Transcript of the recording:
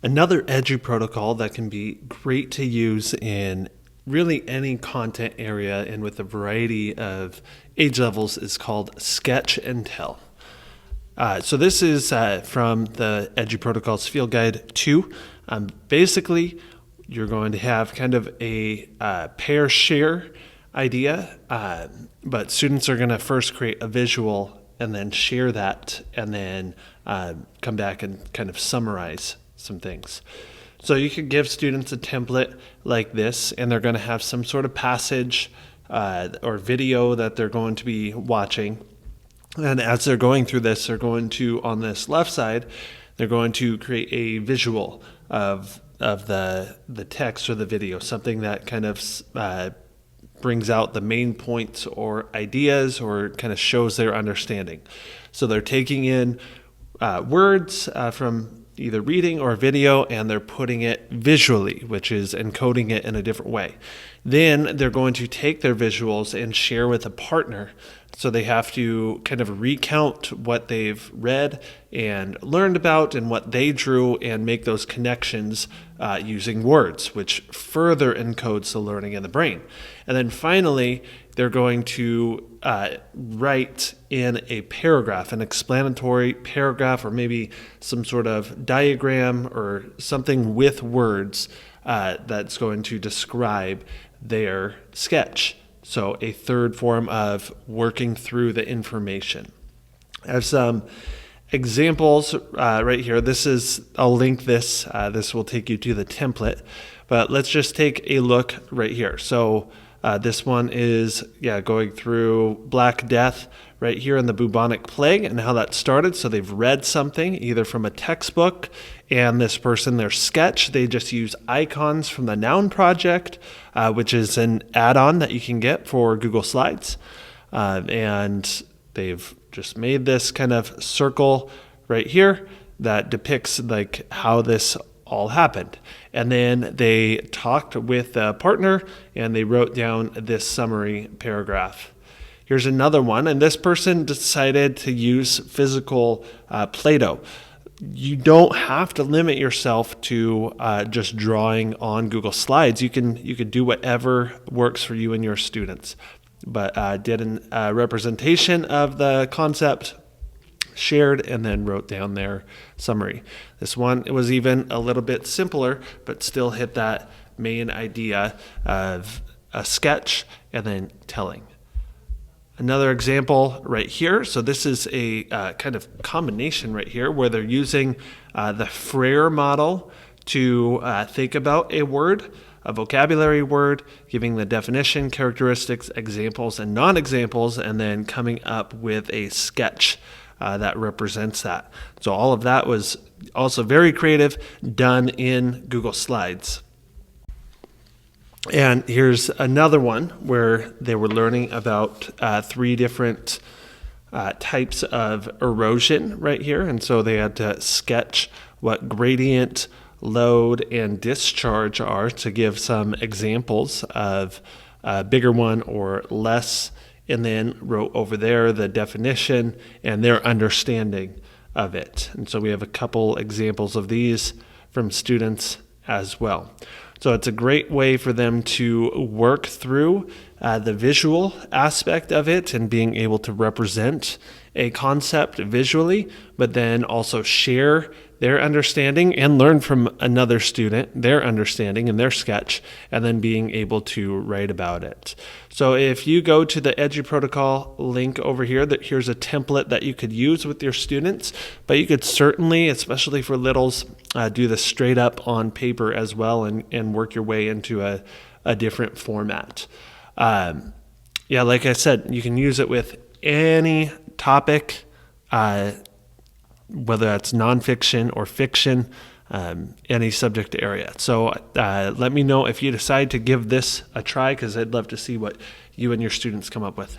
Another Edu protocol that can be great to use in really any content area and with a variety of age levels is called Sketch and Tell. So this is from the Edu Protocols Field Guide 2. Basically, you're going to have kind of a pair share idea, but students are going to first create a visual and then share that and then come back and kind of summarize some things. So you could give students a template like this, and they're going to have some sort of passage or video that they're going to be watching. And as they're going through this, they're going to, on this left side, they're going to create a visual of the text or the video, something that kind of brings out the main points or ideas or kind of shows their understanding. So they're taking in words from either reading or video, and they're putting it visually, which is encoding it in a different way. Then they're going to take their visuals and share with a partner. So they have to kind of recount what they've read and learned about and what they drew and make those connections using words, which further encodes the learning in the brain. And then finally, they're going to write in a paragraph, an explanatory paragraph, or maybe some sort of diagram or something with words that's going to describe their sketch. So a third form of working through the information. I have some examples right here. I'll link this. This will take you to the template, but let's just take a look right here. So this one is going through Black Death right here in the bubonic plague and how that started. So they've read something either from a textbook, and this person, their sketch, they just use icons from the Noun Project, which is an add-on that you can get for Google Slides. And they've just made this kind of circle right here that depicts like how this all happened. And then they talked with a partner and they wrote down this summary paragraph. Here's another one, and this person decided to use physical Play-Doh. You don't have to limit yourself to just drawing on Google Slides. You can do whatever works for you and your students. But did a representation of the concept, shared, and then wrote down their summary. This one, it was even a little bit simpler, but still hit that main idea of a sketch and then telling. Another example right here. So this is a kind of combination right here where they're using the Frere model to think about a word, a vocabulary word, giving the definition, characteristics, examples, and non-examples, and then coming up with a sketch that represents that. So all of that was also very creative, done in Google Slides. And here's another one where they were learning about 3 different types of erosion right here. And so they had to sketch what gradient, load, and discharge are to give some examples of a bigger one or less, and then wrote over there the definition and their understanding of it. And so we have a couple examples of these from students as well. So it's a great way for them to work through the visual aspect of it and being able to represent a concept visually, but then also share their understanding and learn from another student their understanding and their sketch, and then being able to write about it. So if you go to the Edu Protocol link over here, here's a template that you could use with your students, but you could certainly, especially for littles, do this straight up on paper as well and work your way into a different format. Like I said, you can use it with any topic, whether that's nonfiction or fiction, any subject area. So let me know if you decide to give this a try, because I'd love to see what you and your students come up with.